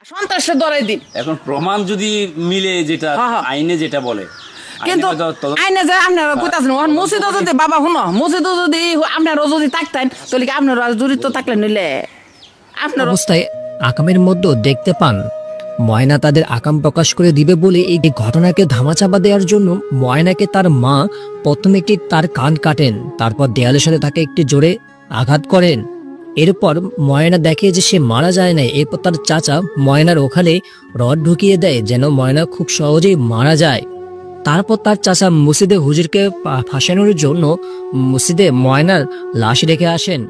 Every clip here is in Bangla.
সন্ত্রাসে ধরাই দিন। এখন প্রমাণ যদি মিলে যেটা আইনে যেটা বলে, কিন্তু আইনে যে আপনারা কইতাছেন মসজিদও যদি বাবা শুনো মসজিদও যদি আপনারা যদি থাকতেন তাহলে কি আপনারা জড়িত থাকলে নিলে আপনার অবস্থায় আকামের মধ্যে দেখতে পান ময়না তাদের আকাম প্রকাশ করে দিবে বলে এই ঘটনাকে ধামাচাপা দেওয়ার জন্য ময়নাকে তার মা প্রথমে একটি তার কান কাটেন, তারপর দেয়ালের সাথে তাকে একটি জোরে আঘাত করেন। এরপর ময়না দেখে যে সে মারা যায় না। এরপর তার চাচা ময়নার ওখানে রড ঢুকিয়ে দেয় যেন ময়না খুব সহজেই মারা যায়। তারপর তার চাচা মসজিদে হুজুরকে ফাঁসানোর জন্য মসজিদে ময়নার লাশ রেখে আসেন।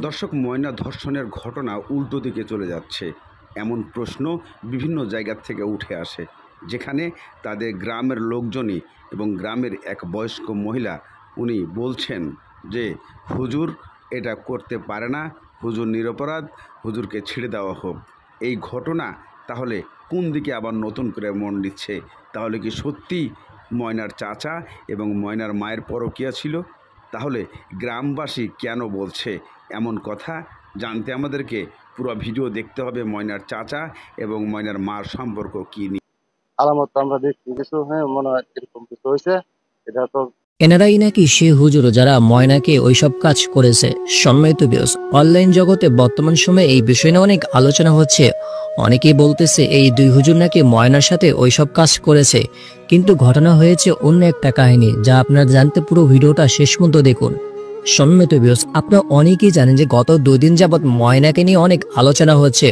দর্শক, ময়না ধর্ষণের ঘটনা উল্টো দিকে চলে যাচ্ছে এমন প্রশ্ন বিভিন্ন জায়গা থেকে উঠে আসে, যেখানে তাদের গ্রামের লোকজনই এবং গ্রামের এক বয়স্ক মহিলা উনি বলছেন যে হুজুর এটা করতে পারে না, হুজুর নিরপরাধ, হুজুরকে ছেড়ে দেওয়া হোক। এই ঘটনা তাহলে কোন দিকে আবার নতুন করে মন দিচ্ছে? তাহলে কি সত্যি ময়নার চাচা এবং ময়নার মায়ের পরকীয়া ছিল? তাহলে গ্রামবাসী কেন বলছে এমন কথা জানতে আমাদেরকে পুরো ভিডিও দেখতে হবে। ময়নার চাচা এবং ময়নার মার সম্পর্ক কি নিয়ে আলামত আমরা দেখছি কিছু, মনে হয় এরকম কিছু হয়েছে। এটা তো এনারাই নাকি সে হুজুর যারা ময়নাকে ওইসব কাজ করেছে। সম্মানিত ভিউয়ার্স, অনলাইন জগতে বর্তমান সময়ে এই বিষয় নিয়ে অনেক আলোচনা হচ্ছে। অনেকেই বলতেছে এই দুই হুজুর নাকি ময়নার সাথে ওইসব কাজ করেছে, কিন্তু ঘটনা হয়েছে অন্য একটা কাহিনী, যা আপনারা জানতে পুরো ভিডিওটা শেষ পর্যন্ত দেখুন। সম্মানিত ভিউয়ার্স, আপনারা অনেকেই জানেন যে গত 2 দিন যাবৎ ময়নাকে নিয়ে অনেক আলোচনা হচ্ছে।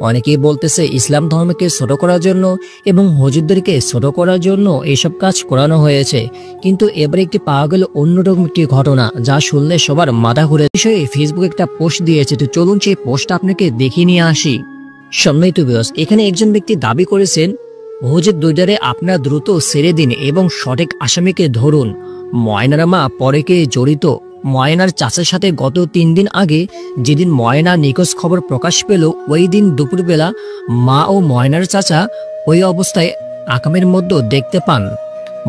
অনেকেই বলতেছে ইসলাম ধর্মকে ছোট করার জন্য এবং হুজুরদেরকে ছোট করার জন্য এইসব কাজ করানো হয়েছে। কিন্তু এবারে একটি পাওয়া গেল অন্যরকম একটি ঘটনা, যা শুনলে সবার মাথা ঘুরে। বিষয়ে ফেসবুকে একটা পোস্ট দিয়েছে, তো চলুন সেই পোস্টটা আপনাকে দেখিয়ে নিয়ে আসি। সম্মানিত ভিউয়ার্স, এখানে একজন ব্যক্তি দাবি করেছেন হুজুর দুইটারে আপনারা দ্রুত ছেড়ে দিন এবং সঠিক আসামিকে ধরুন। ময়নার মা পরেকে জড়িত। ময়নার চাচার সাথে গত 3 দিন আগে যেদিন ময়না নিখোঁজ খবর প্রকাশ পেল, ওই দিন দুপুরবেলা মা ও ময়নার চাচা ওই অবস্থায় আকামের মধ্যে দেখতে পান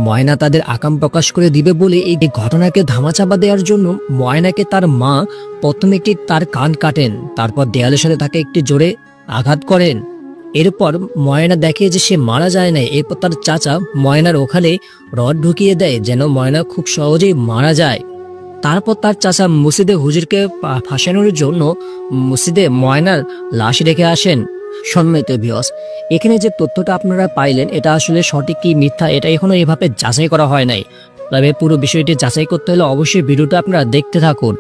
ময়না তাদের আকাম প্রকাশ করে দিবে বলে এই ঘটনাকে ধামাচাপা দেওয়ার জন্য ময়নাকে তার মা প্রথমে একটি তার কান কাটেন, তারপর দেয়ালের সাথে তাকে একটি জোরে আঘাত করেন। এরপর ময়না দেখে যে সে মারা যায় না। এরপর তার চাচা ময়নার ওখানে রড ঢুকিয়ে দেয় যেন ময়না খুব সহজেই মারা যায়। তারপর তার চাচা মসজিদে হুজুরকে ফাঁসানোর জন্য মসজিদে ময়নার লাশ রেখে আসেন। সম্মানিত ভিউয়ার্স, এখানে যে তথ্যটা আপনারা পাইলেন এটা আসলে সঠিক কি মিথ্যা এটা এখনো এভাবে যাচাই করা হয় নাই। তবে পুরো বিষয়টি যাচাই করতে হলে অবশ্যই ভিডিওটা আপনারা দেখতে থাকুন।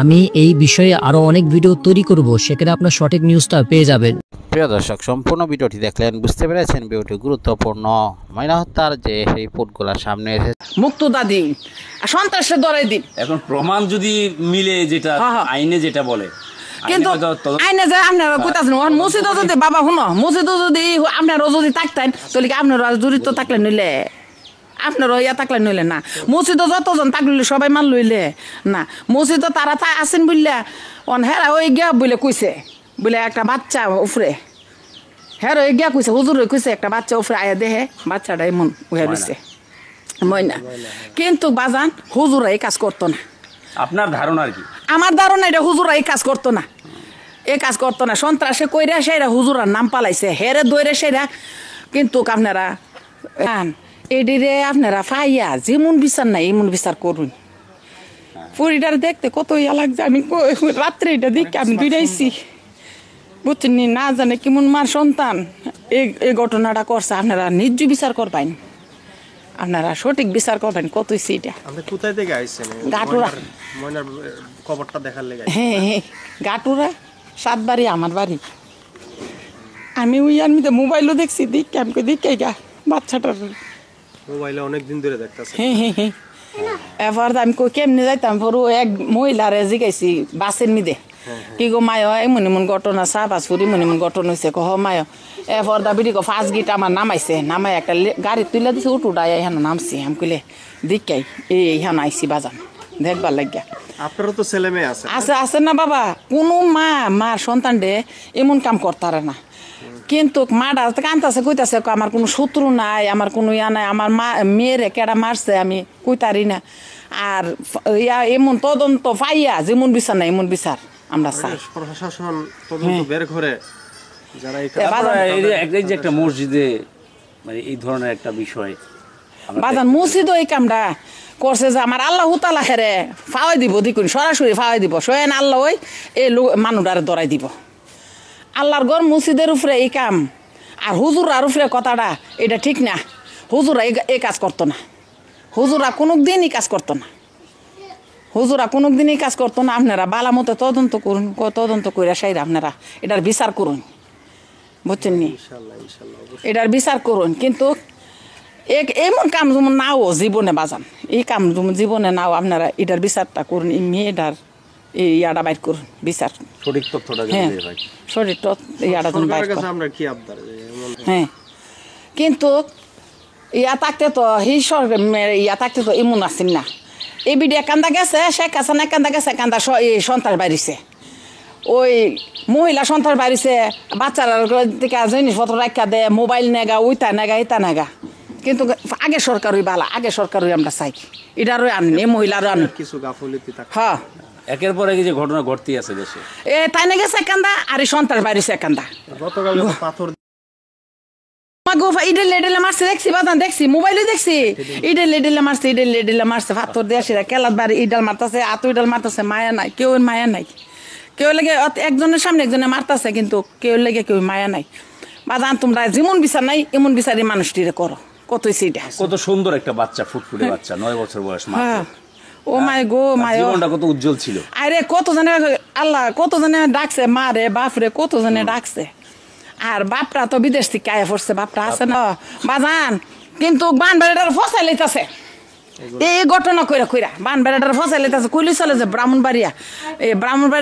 আমি এই বিষয়ে আরো অনেক ভিডিও তৈরি করব, সেখানে আপনার সঠিক নিউজটা পেয়ে যাবেন। প্রিয় দর্শক, সম্পূর্ণ ভিডিওটি দেখলেন, বুঝতে পেরেছেন ভিডিওটি গুরুত্বপূর্ণ। ময়না হত্যার যে রিপোর্টগুলো সামনে এসেছে, মুক্তদা দিন, সন্ত্রাসে ধরাই দিন। এখন প্রমাণ যদি মিলে যেটা আইনে যেটা বলে, কিন্তু আইনে যে আপনারা কইতাছেন মসজিদও যদি বাবা শুনো মসজিদও যদি আপনারা যদি থাকতেন তাহলে কি আপনারা জড়িত থাকলে নিলে আপনারা ইয়া থাকলে নইলে না। মসজিদও যতজন থাকলে সবাই মান লইলে না। মসজিদও তারা আছেন বললে হেরা ওই গিয়া বলে কইছে বলে একটা বাচ্চা উফরে হেরা ওই গিয়া কইছে হুজুর কইছে একটা বাচ্চা উফরে আয়া দেহে বাচ্চাটা এমন উহে রইছে ময়না। কিন্তু বাজান হুজুরা এই কাজ করতো না। আপনার ধারণা কি? আমার ধারণা এটা হুজুরা এই কাজ করতো না, এই কাজ করতো না। সন্ত্রাসে কইরা সেরা হুজুরার নাম পালাইছে, হেরে দইরে সেরা। কিন্তু আপনারা এডিরে আপনারা ফাইয়া যেমন বিচার নাই এমন বিচার করুন। পরিটার দেখতে কত ইয়া লাগছে। আমি রাত্রে এটা দেখে আমি দুইটাইছি বুঝছেন, না জানে কেমন মার সন্তান এই ঘটনাটা করছে। আপনারা নিজ বিচার করবেন, আপনারা সঠিক বিচার করবেন। কত এটা কোথায় থেকে আইছেন? গাটুরা ময়নার কবরটা দেখার লাগি। হ্যাঁ, গাটুরা 7 বাড়ি আমার বাড়ি। আমি ওই আনমিতে মোবাইলও দেখছি, দেখে আমি দেখে গা বাচ্চাটার মোবাইলে অনেকদিন ধরে দেখতেছি। হ্যাঁ, এবার আমি কেমনে যাইতাম পর এক মহিলারে জিগাইছি বাসের মিদে কি গো মায় এমন এমন ঘটনা চা বাস ফুরি এমন এমন ঘটনা হয়েছে কহ মায়। এরপর দাবিটি ফার্স্ট গিট আমার নামাইছে, নামাই একটা গাড়ি তুলে দিছে উঠুটাই এখানে নামছি। আমি কইলে দিকাই এইখানে আইসি বাজান দেখবার লাগিয়া। আপনারও তো ছেলে মেয়ে আছে? আছে না বাবা। কোনো মার সন্তান দে এমন কাম করতারে না। কিন্তু মাটা কান্তাছে কইতাছে আমার কোনো শত্রু নাই, আমার কোনো ইয়া নাই, আমার মা মেয়েরে কেডা মারছে আমি কইতারি না। আর ইয়া এমন তদন্ত পাইয়া যেমন বিচার নাই এমন বিচার আমরা চাই। প্রশাসন তদন্ত বের করে এই যে একটা মসজিদে মানে এই ধরনের একটা বিষয় বাজান মসজিদ এই কামটা করছে যে আমার আল্লাহ তাআলা হেরে ফাওয়াই দিব দেখুন সরাসরি ফাওয়াই দিব সোয়েন আল্লাহ ওই এই মানুষটারে দরাই দিব আল্লাহর ঘর মসজিদের উপরে এই কাম আর হুজুরার উপরে কথাটা এটা ঠিক না হুজুরা এই কাজ করতো না হুজুরা কোনো দিনই কাজ করতো না হুজুরা কোনো দিনই কাজ করতো না আপনারা বালা মতো তদন্ত করুন তদন্ত করে সাইরা আপনারা এটার বিচার করুন বুঝছেন নি এটার বিচার করুন কিন্তু এমন কাম যেমন নাও জীবনে বাজান এই কাম যেমন জীবনে নাও আপনারা এটার বিচারটা করুন এই মেয়েটার এই ইয়াটা বাইর করুন বিচার সঠিক তথ্যটা হ্যাঁ সঠিক ইয়াটা বাইর হ্যাঁ কিন্তু ইয়া থাকতে তো এই ইয়া থাকতে তো এমন আসেন না এই বিডিয়া কান্দা গেছে শেখ হাসিনা কান্দা গেছে কান্দা সন্ত্রাস বাড়িছে ওই মহিলা সন্ত্রাস বাড়িছে বাচ্চারা থেকে জিনিসপত্র রাখা দেয় মোবাইল নেগা ওইটা নেগা এটা নেগা কিন্তু আগে সরকারই বালা আগে সরকারই আমরা চাই এটারও আনেন এই মহিলারও আনেন কিছু গাফলতি হ্যাঁ একের পর এক যে ঘটনা ঘটতেই আছে দেশে তাই না গেছে কান্দা আর এই সন্ত্রাস বাড়িছে কান্দা গতকাল পাথর ইডেলে মারছে দেখছি বাজান দেখছি মোবাইলে দেখছি ইডেলে মারছে পাথর দিয়ে আসে কেলাত বাড়ি ইডাল মারতেছে আতো ইডাল মারতেছে মায়া নাই কেউ মায়া নাই কেউ লেগে একজনের সামনে একজনে মারতেছে কিন্তু কেউ লেগে কেউ মায়া নাই বাজান তোমরা যেমন বিচার নাই এমন বিচারই মানুষটিরে করো কতই সেইটা কত সুন্দর একটা বাচ্চা ফুটফুটে বাচ্চা 9 বছর বয়স মাত্র ও মাই গো মাই জীবনটা কত উজ্জ্বল ছিল আরে কত জনে আল্লাহ কত জনে ডাকছে মা রে বাপ রে কত জনে ডাকছে আর বাপরা তো বিদেশ থেকে আয়া পড়ছে বাপরা আছে না বাজান কিন্তু বান বেড়াটার ফসাই লইতাছে এই ঘটনা কইরা বান বেড়াটার ফসাই লইতাছে কইলি চলে যে ব্রাহ্মণবাড়িয়া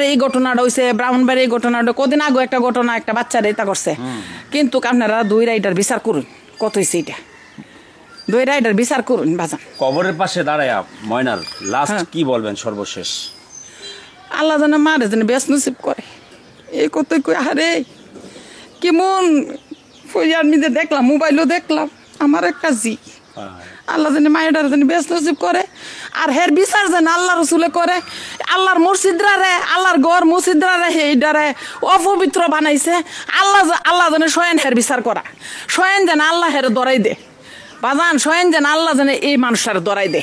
এই ঘটনাটা হইছে ব্রাহ্মণবাড়ি এই ঘটনাটা কদিন আগে একটা ঘটনা একটা বাচ্চারা এটা করছে কিন্তু আপনারা দুই রাইডার বিচার করুন কত হইছে এটা দুই রাইডার বিচার করুন বাজান কবরের পাশে দাঁড়ায়া ময়নার লাস্ট কি বলবেন সর্বশেষ আল্লাহ যেন মারে যেন বেশ নসিব করে এই কতই কই আরে কেমন ফরিয়াদ দেখলাম মোবাইলও দেখলাম আমার একটা জি আল্লাহ যেন মায়ের যেন বেশ নসিব করে আর হের বিচার যেন আল্লাহ রসুলে করে আল্লাহর মসজিদরারে আল্লাহর ঘর মসজিদরারে এইটারে অপবিত্র বানাইছে আল্লাহ যেন স্বয়ং হের বিচার করা স্বয়ং যেন আল্লাহ হের দরাই দে বাজান স্বয়ং যেন আল্লাহ যেন এই মানুষটার দরাই দে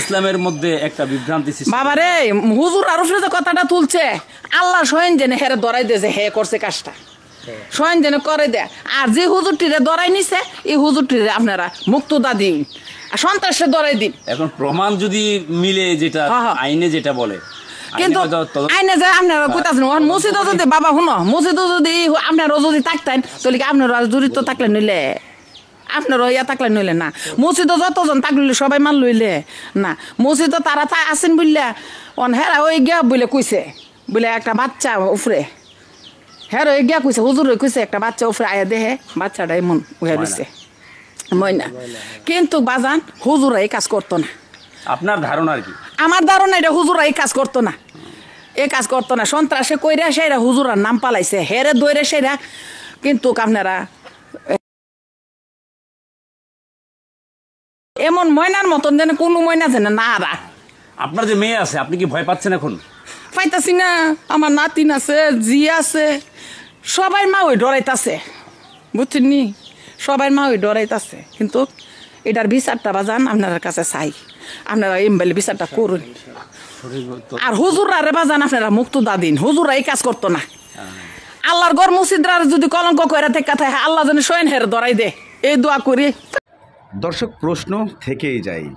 ইসলামের মধ্যে একটা বিভ্রান্তি বাবারে হুজুর আরফে যে কথাটা তুলছে আল্লাহ স্বয়ং যেন হেরে দরাই দে যে হে করছে কাজটা স্বয়ং যেন করে দেয় আর যে হুজুরটিরে দরাই নিছে এই হুজুরটিরে আপনারা মুক্তদা দিন আর সন্ত্রাসে দরাই দিন এখন প্রমাণ যদি মিলে যেটা আইনে যেটা বলে কিন্তু আইনে যে আপনারা কোথাছেন মসজিদও যদি বাবা শুনো মসজিদও যদি আপনারা যদি থাকতেন তাহলে কি আপনারা জড়িত থাকলে নিলে আপনার ইয়া থাকলে নইলে না মসজিদও যতজন থাকলে সবাই মান লইলে না মসজিদও তারা আছেন বললে হেরা ওই গিয়া বলে কইছে বলে একটা বাচ্চা উফরে হেরা ওই গিয়া কইছে হুজুর কইছে একটা বাচ্চা উফরে আয়া দেহে বাচ্চাটা এমন উঠে দিচ্ছে ময়না কিন্তু বাজান হুজুরা এই কাজ করতো না আপনার ধারণা কি আমার ধারণা এটা হুজুরা এই কাজ করতো না এই কাজ করতো না সন্ত্রাসে কইরা সেরা হুজুরার নাম পালাইছে হেরে দইরে সেরা কিন্তু আপনারা এমন ময়নার মতন যেন কোনো ময়না যেন না আরা আপনার যে মেয়ে আছে আপনি কি ভয় পাচ্ছেন এখন পাইতাছি না আমার নাতিন আছে জি আছে সবাই মা ওই ডরাইতাছে বুঝছেন নি সবাই মা ওই ডরাইতাছে কিন্তু এটার বিচারটা বাজান আপনার কাছে চাই আপনারা এমবেলে বিচারটা করুন আর হুজুররা রে বাজান আপনারা মুক্তদা দিন হুজুররা এই কাজ করতো না আল্লাহর ঘর মসজিদরা যদি কলঙ্ক কইরা থেকে থাকে আল্লাহ যেন স্বয়ং হের দরাই দে এই দোয়া করি দর্শক প্রশ্ন থেকেই যায়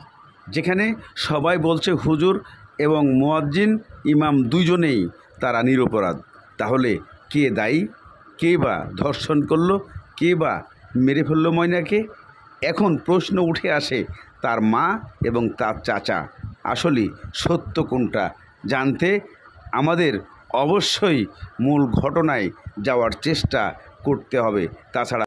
যেখানে সবাই বলছে হুজুর এবং মুয়াজ্জিন ইমাম দুইজনেই তারা নিরপরাধ তাহলে কে দায়ী কে বা ধর্ষণ করলো কে বা মেরে ফেললো ময়নাকে এখন প্রশ্ন উঠে আসে তার মা এবং তার চাচা আসলে সত্য কোনটা জানতে আমাদের অবশ্যই মূল ঘটনায় যাওয়ার চেষ্টা করতে হবে তাছাড়া